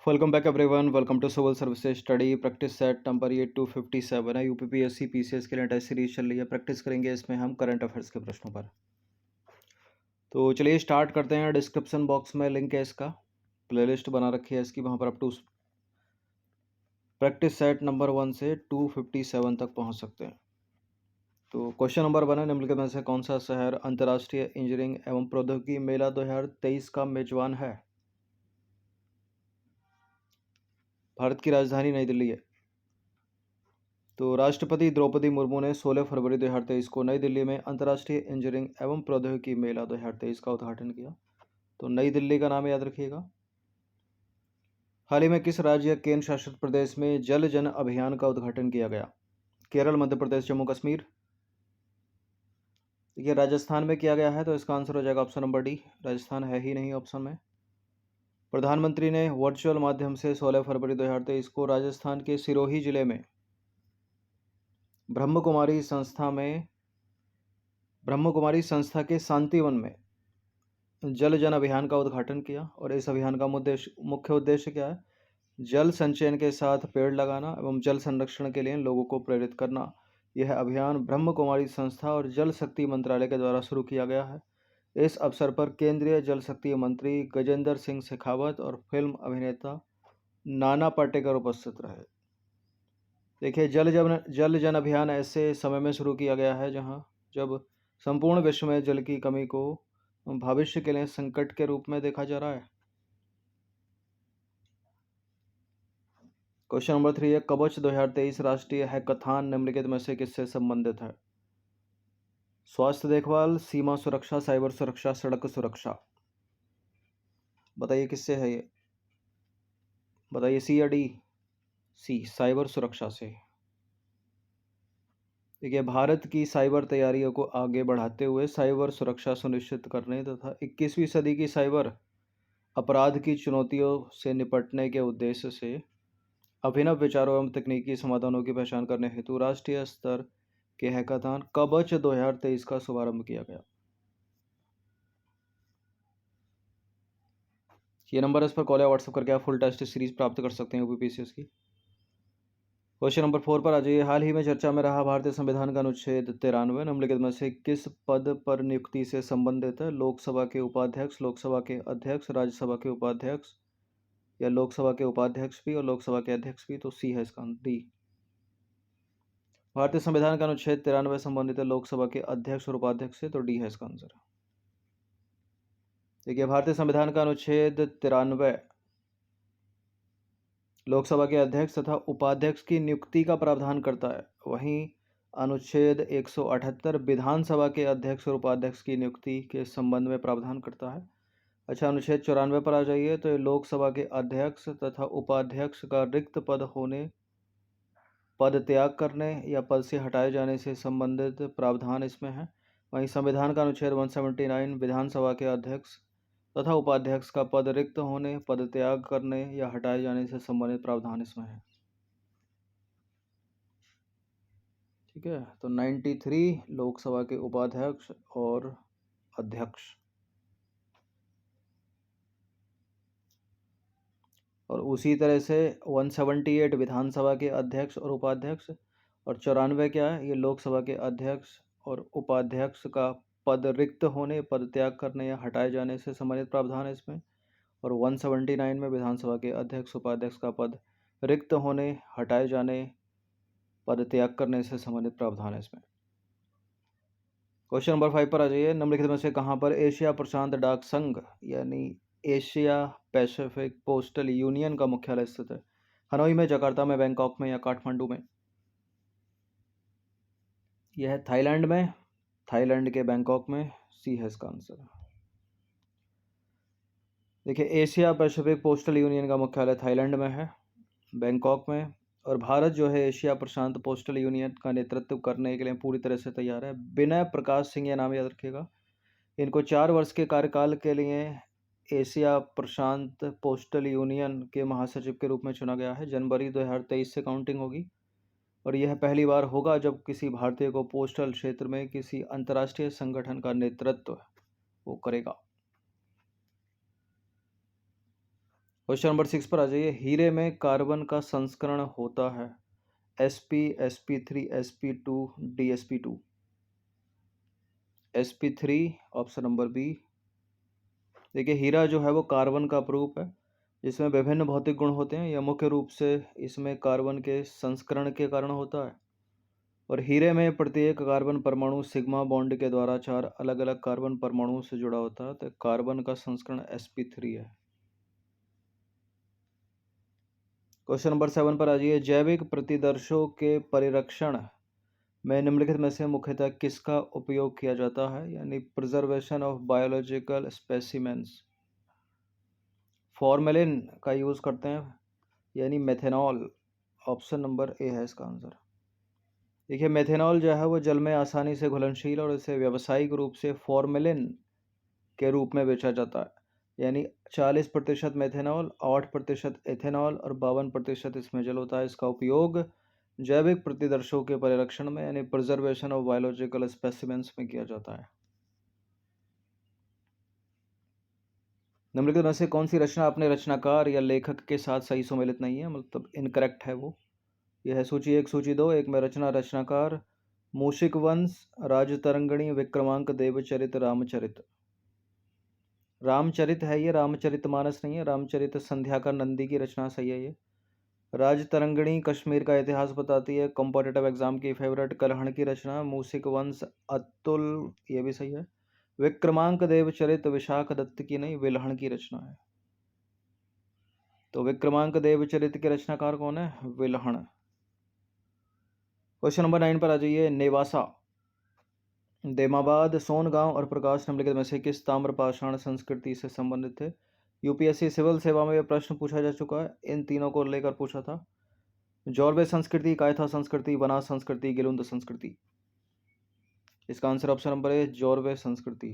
Welcome back everyone. Welcome to civil services study practice set number ये 257 है। UPPSC PCS के लिए test series चल रही है। प्रैक्टिस करेंगे इसमें हम करंट अफेयर्स के प्रश्नों पर। तो चलिए स्टार्ट करते हैं। डिस्क्रिप्शन बॉक्स में लिंक है इसका, प्लेलिस्ट बना रखी है इसकी, वहाँ पर up to practice set number 1 से 257 तक पहुँच सकते हैं। तो क्वेश्चन नंबर 1 है, निम्नलिखित में से कौन सा शहर अंतर्राष्ट्रीय इंजीनियरिंग एवं प्रौद्योगिकी मेला 2023 का मेजबान है? भारत की राजधानी नई दिल्ली है। तो राष्ट्रपति द्रौपदी मुर्मू ने 16 फरवरी 2023 को नई दिल्ली में अंतर्राष्ट्रीय इंजीनियरिंग एवं प्रौद्योगिकी मेला 2023 का उद्घाटन किया। तो नई दिल्ली का नाम याद रखिएगा। हाल ही में किस राज्य या केंद्र शासित प्रदेश में जल जन अभियान का उद्घाटन किया गया? केरल, मध्य प्रदेश, जम्मू कश्मीर। ये राजस्थान में किया गया है, तो इसका आंसर हो जाएगा ऑप्शन नंबर डी। राजस्थान है ही नहीं ऑप्शन में। प्रधानमंत्री ने वर्चुअल माध्यम से 16 फरवरी 2023 को राजस्थान के सिरोही जिले में ब्रह्म कुमारी संस्था के शांतिवन में जल जन अभियान का उद्घाटन किया। और इस अभियान का मुख्य उद्देश्य क्या है? जल संचयन के साथ पेड़ लगाना एवं जल संरक्षण के लिए लोगों को प्रेरित करना। यह अभियान ब्रह्म कुमारी संस्था और जल शक्ति मंत्रालय के द्वारा शुरू किया गया है। इस अवसर पर केंद्रीय जल शक्ति मंत्री गजेंद्र सिंह शेखावत और फिल्म अभिनेता नाना पाटेकर उपस्थित रहे। देखिए, जल जन अभियान ऐसे समय में शुरू किया गया है जब संपूर्ण विश्व में जल की कमी को भविष्य के लिए संकट के रूप में देखा जा रहा है। क्वेश्चन नंबर 3 है, कवच 2023 राष्ट्रीय हैकाथॉन निम्नलिखित में से किससे संबंधित है? स्वास्थ्य देखभाल, सीमा सुरक्षा, साइबर सुरक्षा, सड़क सुरक्षा। बताइए किससे है ये? बताइए, सी या डी? सी, साइबर सुरक्षा से। देखिए, भारत की साइबर तैयारियों को आगे बढ़ाते हुए साइबर सुरक्षा सुनिश्चित करने तथा 21वीं सदी की साइबर अपराध की चुनौतियों से निपटने के उद्देश्य से अभिनव विचारों एवं तकनीकी समाधानों की पहचान करने हेतु राष्ट्रीय स्तर के हैकाथॉन कवच 2023 का शुभारंभ किया गया। ये नंबर इस पर कॉल या व्हाट्सएप करके आप फुल टेस्ट सीरीज प्राप्त कर सकते हैं यूपीपीसीएस की। क्वेश्चन नंबर 4 पर आ जाइए। हाल ही में चर्चा में रहा भारतीय संविधान का अनुच्छेद 93 निम्नलिखित में से किस पद पर नियुक्ति से संबंधित है? लोकसभा के उपाध्यक्ष, लोकसभा के अध्यक्ष, राज्यसभा के उपाध्यक्ष, या लोकसभा के उपाध्यक्ष भी और लोकसभा के अध्यक्ष भी। तो सी है इसका डी। भारतीय संविधान का अनुच्छेद 93 संबंधित है लोकसभा के अध्यक्ष और उपाध्यक्ष से, तो डी है इसका आंसर। देखिए, भारतीय संविधान का अनुच्छेद 93 लोकसभा के अध्यक्ष तथा उपाध्यक्ष की नियुक्ति का प्रावधान करता है। वहीं अनुच्छेद 178 विधानसभा के अध्यक्ष और उपाध्यक्ष की नियुक्ति के संबंध में प्रावधान करता है। अच्छा, अनुच्छेद 94 पर आ जाइए। तो लोकसभा के अध्यक्ष तथा उपाध्यक्ष का रिक्त पद त्याग करने या पद से हटाए जाने से संबंधित प्रावधान इसमें है। वहीं संविधान का अनुच्छेद 179 विधानसभा के अध्यक्ष तथा उपाध्यक्ष का पद रिक्त होने, पद त्याग करने या हटाए जाने से संबंधित प्रावधान इसमें है। ठीक है, तो 93 लोकसभा के उपाध्यक्ष और अध्यक्ष, और उसी तरह से 178 विधानसभा के अध्यक्ष और उपाध्यक्ष, और 94 क्या है? ये लोकसभा के अध्यक्ष और उपाध्यक्ष का पद रिक्त होने, पद त्याग करने या हटाए जाने से संबंधित प्रावधान है इसमें। और 179 में विधानसभा के अध्यक्ष उपाध्यक्ष का पद रिक्त होने, हटाए जाने, पद त्याग करने से संबंधित प्रावधान है इसमें। क्वेश्चन नंबर 5 पर आ जाइए। निम्नलिखित में से कहाँ पर एशिया प्रशांत डाक संघ यानी एशिया पैसिफिक पोस्टल यूनियन का मुख्यालय स्थित है? हनोई में, जकार्ता में, बैंकॉक में, या काठमांडू में? यह है थाईलैंड में, थाईलैंड के बैंकॉक में। सी है इसका आंसर। देखिए, एशिया पैसिफिक पोस्टल यूनियन का मुख्यालय थाईलैंड में है, बैंकॉक में। और भारत जो है एशिया प्रशांत पोस्टल यूनियन का नेतृत्व करने के लिए पूरी तरह से तैयार है। विनय प्रकाश सिंह, ये नाम याद रखिएगा। इनको 4 वर्ष के कार्यकाल के लिए एशिया प्रशांत पोस्टल यूनियन के महासचिव के रूप में चुना गया है। जनवरी 2023 से काउंटिंग होगी, और यह पहली बार होगा जब किसी भारतीय को पोस्टल क्षेत्र में किसी अंतर्राष्ट्रीय संगठन का नेतृत्व वो करेगा। क्वेश्चन नंबर 6 पर आ जाइए। हीरे में कार्बन का संस्करण होता है sp, sp3, sp2, dsp2। sp3 option number B. देखिए हीरा जो है वो कार्बन का अपरूप है जिसमें विभिन्न भौतिक गुण होते हैं। यह मुख्य रूप से इसमें कार्बन के संस्करण के कारण होता है। और हीरे में प्रत्येक कार्बन परमाणु सिग्मा बॉन्ड के द्वारा 4 अलग अलग कार्बन परमाणुओं से जुड़ा होता है। तो कार्बन का संस्करण sp3 है। क्वेश्चन नंबर 7 पर आ जाइए। जैविक प्रतिदर्शों के परिरक्षण में निम्नलिखित में से मुख्यतः किसका उपयोग किया जाता है, यानी preservation of biological specimens. Formalin का यूज़ करते हैं, यानी मेथेनॉल। ऑप्शन नंबर ए है इसका आंसर। देखिए मेथेनॉल जो है वो जल में आसानी से घुलनशील और इसे व्यावसायिक रूप से फॉर्मेलिन के रूप में बेचा जाता है। यानी 40% मेथेनॉल, 8% एथेनॉल और 52% इसमें जल होता है। इसका उपयोग जैविक प्रतिदर्शों के परिरक्षण में यानी प्रिजर्वेशन ऑफ बायोलॉजिकल स्पेसिमेंस में किया जाता है। निम्नलिखित में से कौन सी रचना अपने रचनाकार या लेखक के साथ सही सुमेलित नहीं है, मतलब इनकरेक्ट है वो। यह है सूची 1, सूची 2। एक में रचनाकार मूषिक वंश, राजतरंगिणी, विक्रमांक देवचरित, रामचरित। रामचरित है ये, रामचरितमानस नहीं है। रामचरित संध्याकर नंदी की रचना सही है ये। राजतरंगिणी कश्मीर का इतिहास बताती है, कॉम्पिटिटिव एग्जाम की फेवरेट। कलहण की रचना मूषिक वंश, अतुल, ये भी सही है। विक्रमांक देवचरित विशाख दत्त की नहीं, विल्हण की रचना है। तो विक्रमांक देवचरित के रचनाकार कौन है? विल्हण। क्वेश्चन नंबर 9 पर आ जाइए। नेवासा, देमाबाद, सोनगांव और प्रकाश निम्नलिखित में से किस ताम्रपाषाण संस्कृति से संबंधित थे? यूपीएससी सिविल सेवा में यह प्रश्न पूछा जा चुका है, इन तीनों को लेकर पूछा था। जॉर्वे संस्कृति, कायथा संस्कृति, बनास संस्कृति, गिलुंद संस्कृति। इसका answer option number A, Jorwe संस्कृति।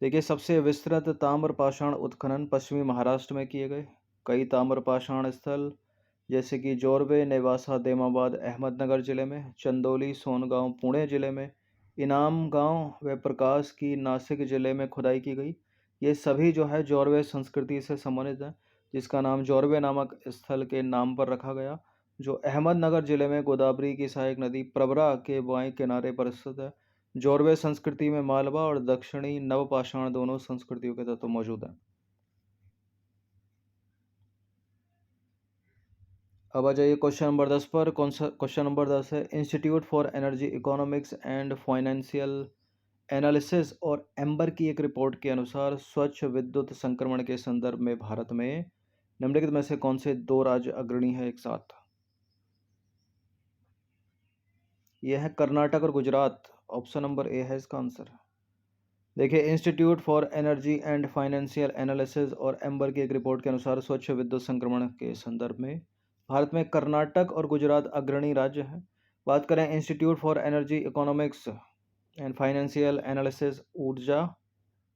देखिए सबसे विस्तृत ताम्रपाषाण उत्खनन पश्चिमी महाराष्ट्र में किए गए। कई ताम्रपाषाण स्थल जैसे कि जॉर्वे, नेवासा, देमाबाद अहमदनगर जिले में, चंदौली, सोनगांव पुणे जिले में, इनाम गांव व प्रकाश की नासिक जिले में खुदाई की गई। ये सभी जो है जॉर्वे संस्कृति से संबंधित है, जिसका नाम जॉर्वे नामक स्थल के नाम पर रखा गया, जो अहमदनगर जिले में गोदावरी की सहायक नदी प्रवरा के बाएं किनारे पर स्थित है। जॉर्वे संस्कृति में मालवा और दक्षिणी नवपाषाण दोनों संस्कृतियों के तत्व मौजूद हैं। अब आ जाइए क्वेश्चन नंबर 10 पर। कौन सा क्वेश्चन नंबर 10 है? Institute for energy economics and financial analysis और एम्बर की एक रिपोर्ट के अनुसार स्वच्छ विद्युत संक्रमण के संदर्भ में भारत में निम्नलिखित में से कौन से 2 राज्य अग्रणी हैं एक साथ? यह है कर्नाटक और गुजरात। ऑप्शन नंबर ए है इसका आंसर। देखिए institute for energy and financial analysis और एम्बर की एक रिपोर्ट के अनुसार स्वच्छ विद्युत संक्रमण के संदर्भ में भारत में कर्नाटक और गुजरात अग्रणी राज्य हैं। बात करें institute for energy economics and financial analysis, ऊर्जा,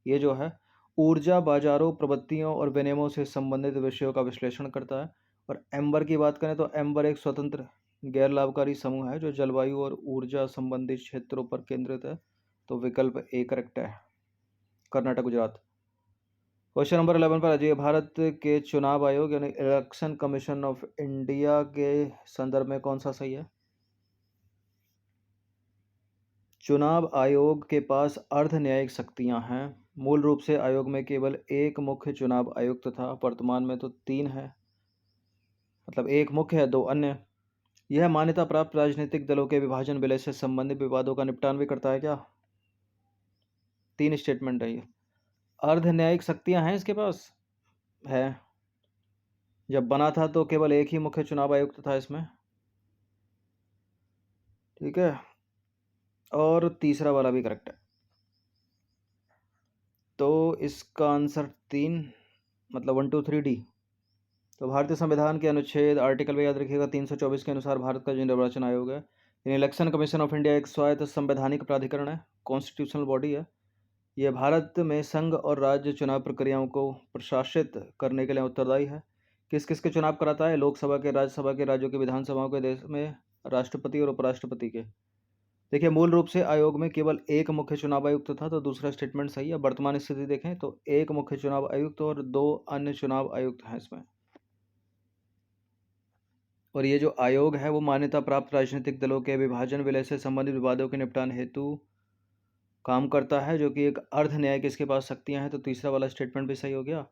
ये जो है ऊर्जा बाजारों, प्रवृत्तियों और विनियमों से संबंधित विषयों का विश्लेषण करता है। और एम्बर की बात करें तो एम्बर एक स्वतंत्र गैर लाभकारी समूह है जो जलवायु और ऊर्जा संबंधित क्षेत्रों पर केंद्रित है। तो विकल्प ए करेक्ट है, कर्नाटक गुजरात। क्वेश्चन नंबर 11 पर आ जाइए। भारत के चुनाव आयोग यानी इलेक्शन कमीशन ऑफ इंडिया के संदर्भ में कौन सा सही है? चुनाव आयोग के पास अर्ध न्यायिक शक्तियां हैं। मूल रूप से आयोग में केवल एक मुख्य चुनाव आयुक्त था, वर्तमान में तो 3 है, मतलब एक मुख्य है, 2 अन्य। यह मान्यता प्राप्त राजनीतिक दलों के विभाजन विलय से संबंधित विवादों का निपटान भी करता है क्या? 3 स्टेटमेंट है ये। अर्ध न्यायिक शक्तियां हैं इसके पास, है। जब बना था तो केवल एक ही मुख्य चुनाव आयुक्त था इसमें, ठीक है। और तीसरा वाला भी करेक्ट है। तो इसका आंसर 3, मतलब 1 2 3 डी। तो भारतीय संविधान के अनुच्छेद आर्टिकल में याद रखिएगा 324 के अनुसार भारत का जो निर्वाचन आयोग है, इलेक्शन कमीशन ऑफ इंडिया एक स्वायत्त संवैधानिक प्राधिकरण है, कॉन्स्टिट्यूशनल बॉडी है। यह भारत में संघ और राज्य चुनाव प्रक्रियाओं को प्रशासित करने के लिए उत्तरदायी है। किस किस के चुनाव कराता है? लोकसभा के, राज्यसभा के, राज्यों के विधानसभाओं के, देश में राष्ट्रपति और उपराष्ट्रपति के। देखिए मूल रूप से आयोग में केवल एक मुख्य चुनाव आयुक्त था, तो दूसरा स्टेटमेंट सही है। वर्तमान स्थिति देखें तो एक मुख्य चुनाव आयुक्त और 2 अन्य चुनाव आयुक्त हैं इसमें। और ये जो आयोग है वो मान्यता प्राप्त राजनीतिक दलों के विभाजन विलय से संबंधित विवादों के निपटान हेतु काम करता है, जो कि एक अर्ध न्यायिक इसके पास शक्तियां हैं, तो तीसरा वाला स्टेटमेंट भी सही हो गया।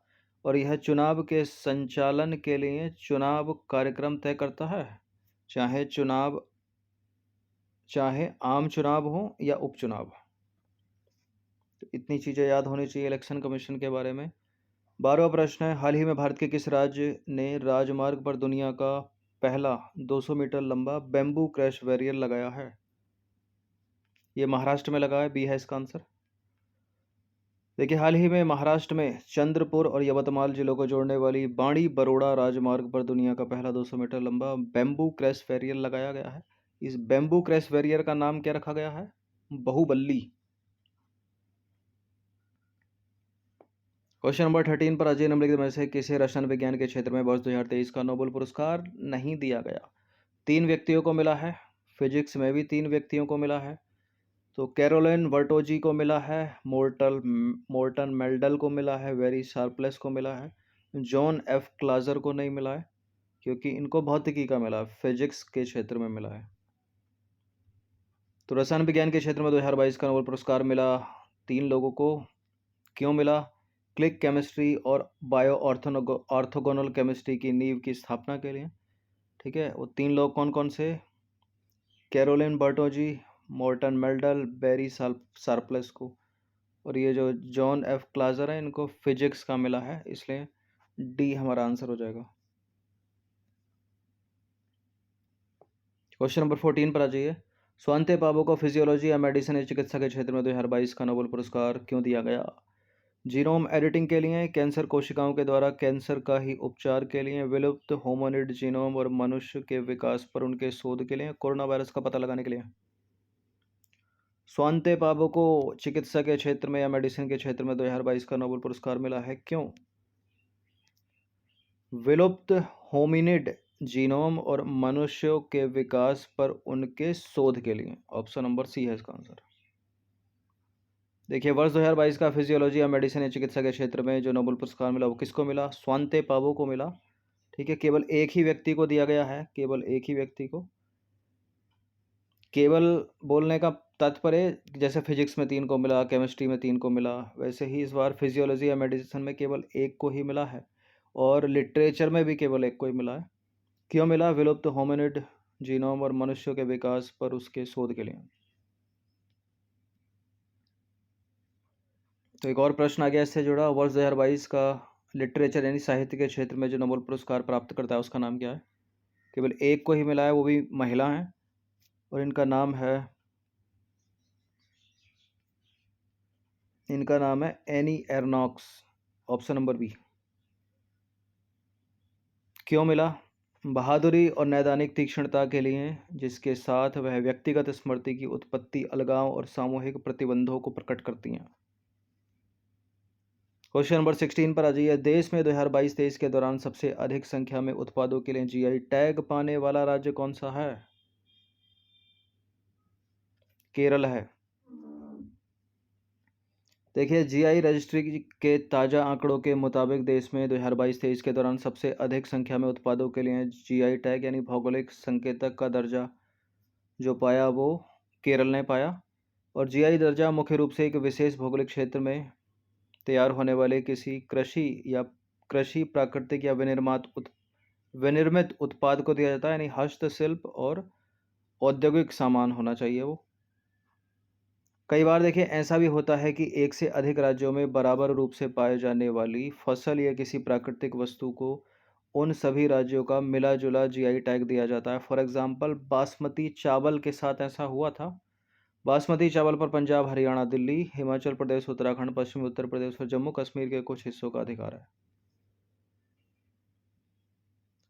और यह चुनाव के संचालन के लिए चुनाव कार्यक्रम तय करता है, चाहे आम चुनाव हो या उपचुनाव। तो इतनी चीज़ें याद होनी चाहिए इलेक्शन कमीशन के बारे में। 12वां प्रश्न है, हाल ही में भारत के किस राज्य ने राजमार्ग पर दुनिया का पहला 200 मीटर लंबा बैम्बू क्रैश बैरियर लगाया है? ये महाराष्ट्र में लगा है, बी है इसका आंसर। देखिए हाल ही में महाराष्ट्र में चंद्रपुर और यवतमाल जिलों को जोड़ने वाली बाड़ी बरोड़ा राजमार्ग पर दुनिया का पहला 200 मीटर लंबा बैम्बू क्रैश बैरियर लगाया गया है। इस बैम्बू क्रैश बैरियर का नाम क्या रखा गया है? बाहुबली। क्वेश्चन नंबर 13 पर अजय निम्नलिखित में से किसे रसायन विज्ञान के क्षेत्र में वर्ष 2023 का नोबेल पुरस्कार नहीं दिया गया? 3 व्यक्तियों को मिला है, फिजिक्स में भी 3 व्यक्तियों को मिला है। तो कैरोलिन वर्टोजी को मिला है, मोर्टन मेल्डल को मिला है, वेरी शार्पलेस को मिला है, जॉन एफ क्लाजर को नहीं मिला है, क्योंकि इनको भौतिकी का मिला, फिजिक्स के क्षेत्र में मिला है। तो रसायन विज्ञान के क्षेत्र में 2022 का नोबेल पुरस्कार मिला 3 लोगों को। क्यों मिला? क्लिक केमिस्ट्री और बायो ऑर्थोगोनल केमिस्ट्री की नींव की स्थापना के लिए। ठीक है, वो 3 लोग कौन कौन से? Carolyn Bertozzi, Morten Meldal, Barry Sharpless को। और ये जो जॉन एफ क्लाजर है इनको फिजिक्स का मिला है, इसलिए डी हमारा आंसर हो जाएगा। क्वेश्चन नंबर 14 पर आ जाइए। स्वांते पाबो को फिजियोलॉजी या मेडिसिन या चिकित्सा के क्षेत्र में 2022 का नोबेल पुरस्कार क्यों दिया गया? जीनोम एडिटिंग के लिए, कैंसर कोशिकाओं के द्वारा कैंसर का ही उपचार के लिए, विलुप्त होमोनिड जीनोम और मनुष्य के विकास पर उनके शोध के लिए, कोरोना वायरस का पता लगाने के लिए। स्वांते पाबो को चिकित्सा के क्षेत्र में या मेडिसिन के क्षेत्र में 2022 का नोबेल पुरस्कार मिला है, क्यों? विलुप्त होमिनिड जीनोम और मनुष्यों के विकास पर उनके शोध के लिए। ऑप्शन नंबर सी है इसका आंसर। देखिए वर्ष 2022 का फिजियोलॉजी या मेडिसिन या चिकित्सा के क्षेत्र में जो नोबेल पुरस्कार मिला वो किसको मिला? स्वांते पाबो को मिला। ठीक है, केवल एक ही व्यक्ति को दिया गया है, केवल एक ही व्यक्ति को। केवल बोलने का तात्पर्य जैसे फिजिक्स में 3 को मिला, केमिस्ट्री में 3 को मिला, वैसे ही इस बार फिजियोलॉजी या मेडिसिन में केवल एक को ही मिला है, और लिटरेचर में भी केवल एक को ही मिला है। क्यों मिला? विलुप्त होमिनिड जीनोम और मनुष्यों के विकास पर उसके शोध के लिए। तो एक और प्रश्न आ गया इससे जुड़ा, वर्ष 2022 का लिटरेचर यानी साहित्य के क्षेत्र में जो नोबेल पुरस्कार प्राप्त करता है उसका नाम क्या है? केवल एक को ही मिला है, वो भी महिला हैं, और इनका नाम है Annie Ernaux. Option number B. क्यों मिला? बहादुरी और नैदानिक तीक्ष्णता के लिए, जिसके साथ वह व्यक्तिगत स्मृति की उत्पत्ति, अलगाव और सामूहिक प्रतिबंधों को प्रकट करती हैं। क्वेश्चन नंबर 16 पर आ जाइए। देश में 2022-23 के दौरान सबसे अधिक संख्या में उत्पादों के लिए जीआई टैग पाने वाला राज्य कौन सा है? केरल है। देखिए जीआई रजिस्ट्री के ताज़ा आंकड़ों के मुताबिक देश में 2022-23 के दौरान सबसे अधिक संख्या में उत्पादों के लिए जीआई टैग यानी भौगोलिक संकेतक का दर्जा जो पाया वो केरल ने पाया। और जीआई दर्जा मुख्य रूप से एक विशेष भौगोलिक क्षेत्र में तैयार होने वाले किसी कृषि प्राकृतिक या विनिर्मित उत्पाद को दिया जाता है, यानी हस्तशिल्प और औद्योगिक सामान होना चाहिए वो। कई बार देखिए ऐसा भी होता है कि एक से अधिक राज्यों में बराबर रूप से पाए जाने वाली फसल या किसी प्राकृतिक वस्तु को उन सभी राज्यों का मिला जुला जीआई टैग दिया जाता है। फॉर एग्जांपल बासमती चावल के साथ ऐसा हुआ था। बासमती चावल पर पंजाब, हरियाणा, दिल्ली, हिमाचल प्रदेश, उत्तराखंड, पश्चिमी उत्तर प्रदेश और जम्मू कश्मीर के कुछ हिस्सों का अधिकार है।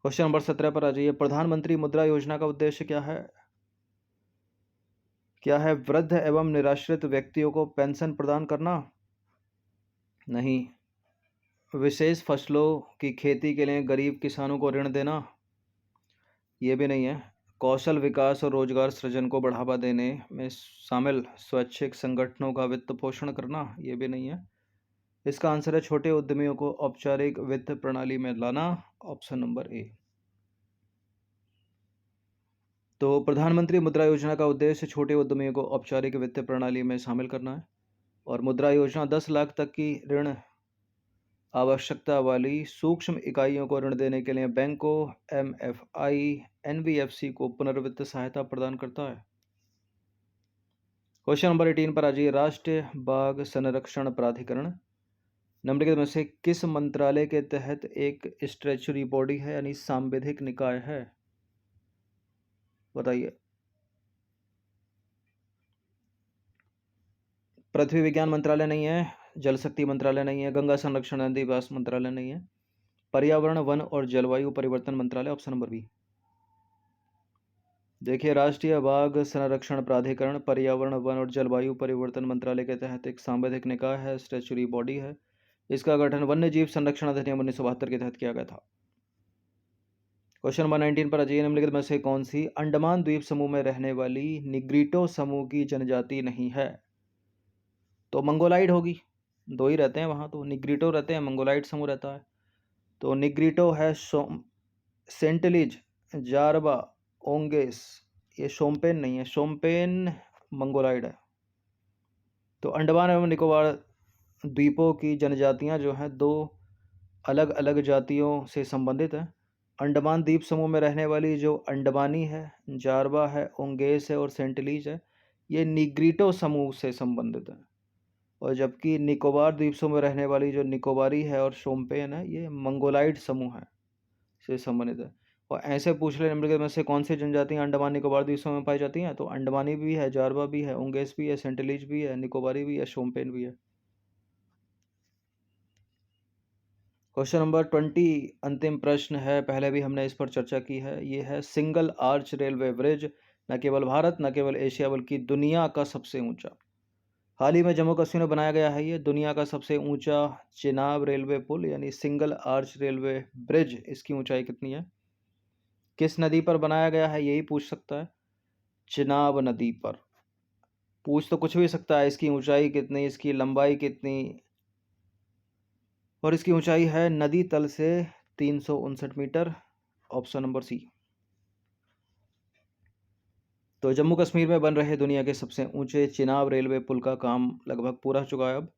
क्वेश्चन नंबर 17 पर आ जाइए। प्रधानमंत्री मुद्रा योजना का उद्देश्य क्या है? वृद्ध एवं निराश्रित व्यक्तियों को पेंशन प्रदान करना? नहीं। विशेष फसलों की खेती के लिए गरीब किसानों को ऋण देना? ये भी नहीं है। कौशल विकास और रोजगार सृजन को बढ़ावा देने में शामिल स्वैच्छिक संगठनों का वित्त पोषण करना, ये भी नहीं है। इसका आंसर है छोटे उद्यमियों को औपचारिक वित्त प्रणाली में लाना, ऑप्शन नंबर ए। तो प्रधानमंत्री मुद्रा योजना का उद्देश्य छोटे उद्यमियों को औपचारिक वित्त प्रणाली में शामिल करना है। और मुद्रा योजना 10 लाख तक की ऋण आवश्यकता वाली सूक्ष्म इकाइयों को ऋण देने के लिए बैंकों, एमएफआई, एनबीएफसी को पुनर्वित्त सहायता प्रदान करता है। क्वेश्चन नंबर 18 पर आ जाइए। राष्ट्रीय बाघ संरक्षण प्राधिकरण निम्नलिखित में से किस मंत्रालय के तहत एक स्टैट्यूटरी बॉडी है, यानी सांविधिक निकाय है? बताइए। पृथ्वी विज्ञान मंत्रालय नहीं है, जल शक्ति मंत्रालय नहीं है, गंगा संरक्षण नदी विकास मंत्रालय नहीं है, पर्यावरण वन और जलवायु परिवर्तन मंत्रालय, ऑप्शन नंबर बी। देखिए, राष्ट्रीय बाघ संरक्षण प्राधिकरण पर्यावरण वन और जलवायु परिवर्तन मंत्रालय के तहत एक सांविधिक निकाय है, स्टैट्यूटरी बॉडी है। इसका गठन वन्य जीव संरक्षण अधिनियम 1972 के तहत किया गया था। क्वेश्चन नंबर 19 पर अजय निम्नलिखित में से कौन सी अंडमान द्वीप समूह में रहने वाली निग्रिटो समूह की जनजाति नहीं है? तो मंगोलाइड होगी, दो ही रहते हैं वहाँ, तो निग्रिटो रहते हैं, मंगोलाइड समूह रहता है। तो निग्रिटो है सेंटलिज, जारबा, ओंगेस, ये शोम्पेन नहीं है, शोम्पेन मंगोलाइड है। तो अंडमान एवं निकोबार द्वीपों की जनजातियां जो हैं दो अलग अलग जातियों से संबंधित हैं। अंडमान द्वीप समूह में रहने वाली जो अंडमानी है, जारबा है, ओंगेस है और सेंटलीज है, ये निग्रिटो समूह से संबंधित है। और जबकि निकोबार द्वीप समूह में रहने वाली जो निकोबारी है और शोम्पेन है, ये मंगोलाइड समूह है से संबंधित है। और ऐसे पूछ ले निम्नलिखित में से कौन सी जनजातियां अंडमान निकोबार द्वीप समूह में पाई जाती हैं? तो अंडमानी भी है, जारबा भी है, ओंगेस भी है, सेंटलीज भी है, निकोबारी भी है, शोम्पेन भी है। क्वेश्चन नंबर 20 अंतिम प्रश्न है, पहले भी हमने इस पर चर्चा की है। ये है सिंगल आर्च रेलवे ब्रिज न केवल भारत न केवल एशिया बल्कि दुनिया का सबसे ऊंचा। हाल ही में जम्मू कश्मीर में बनाया गया है ये दुनिया का सबसे ऊंचा चिनाब रेलवे पुल, यानी सिंगल आर्च रेलवे ब्रिज। इसकी ऊंचाई कितनी है? किस नदी पर बनाया गया है, यही पूछ सकता है। चिनाब नदी पर पूछ तो कुछ भी सकता है। इसकी ऊंचाई कितनी, इसकी लंबाई कितनी, और इसकी ऊंचाई है नदी तल से 359 मीटर, ऑप्शन नंबर सी। तो जम्मू कश्मीर में बन रहे दुनिया के सबसे ऊंचे चिनाब रेलवे पुल का काम लगभग पूरा हो चुका है अब।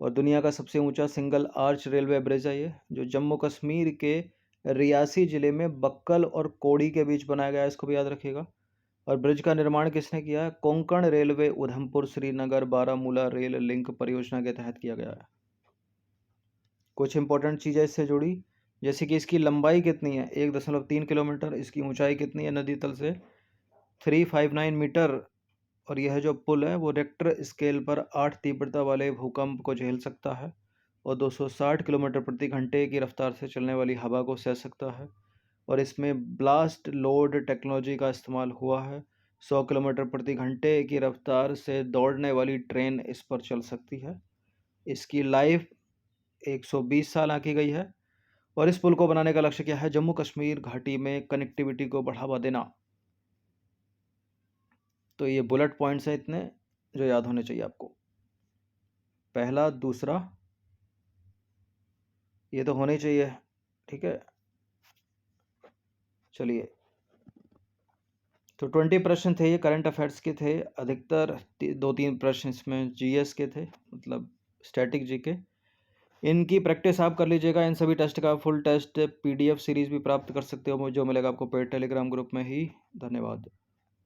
और दुनिया का सबसे ऊंचा सिंगल आर्च रेलवे ब्रिज है ये, जो जम्मू कश्मीर के रियासी ज़िले में बक्कल और कोड़ी के बीच बनाया गया है, इसको भी याद रखिएगा। और ब्रिज का निर्माण किसने किया है? Konkan railway Udhampur Srinagar Baramulla rail link परियोजना के तहत किया गया है। कुछ इंपॉर्टेंट चीज़ें इससे जुड़ी, जैसे कि इसकी लंबाई कितनी है, 1.3 किलोमीटर। इसकी ऊंचाई कितनी है नदी तल से? 359 मीटर। और यह जो पुल है वो रेक्टर स्केल पर 8 तीव्रता वाले भूकंप को झेल सकता है और 260 किलोमीटर प्रति घंटे की रफ्तार से चलने वाली हवा को सह सकता है। और इसमें ब्लास्ट लोड टेक्नोलॉजी का इस्तेमाल हुआ है। 100 किलोमीटर प्रति घंटे की रफ्तार से दौड़ने वाली ट्रेन इस पर चल सकती है। इसकी लाइफ 120 साल आंकी गई है। और इस पुल को बनाने का लक्ष्य क्या है? जम्मू कश्मीर घाटी में कनेक्टिविटी को बढ़ावा देना। तो ये बुलेट पॉइंट्स हैं इतने जो याद होने चाहिए आपको। पहला, दूसरा, ये तो होने चाहिए, ठीक है। चलिए, तो 20 प्रश्न थे ये, करंट अफेयर्स के थे। अधिकतर 2-3 प्रश्न इसमें जीएस के थे, मतलब स्टैटिक जीके। इनकी प्रैक्टिस आप कर लीजिएगा। इन सभी टेस्ट का फुल टेस्ट पीडीएफ सीरीज भी प्राप्त कर सकते हो, जो मिलेगा आपको पेड टेलीग्राम ग्रुप में ही। धन्यवाद।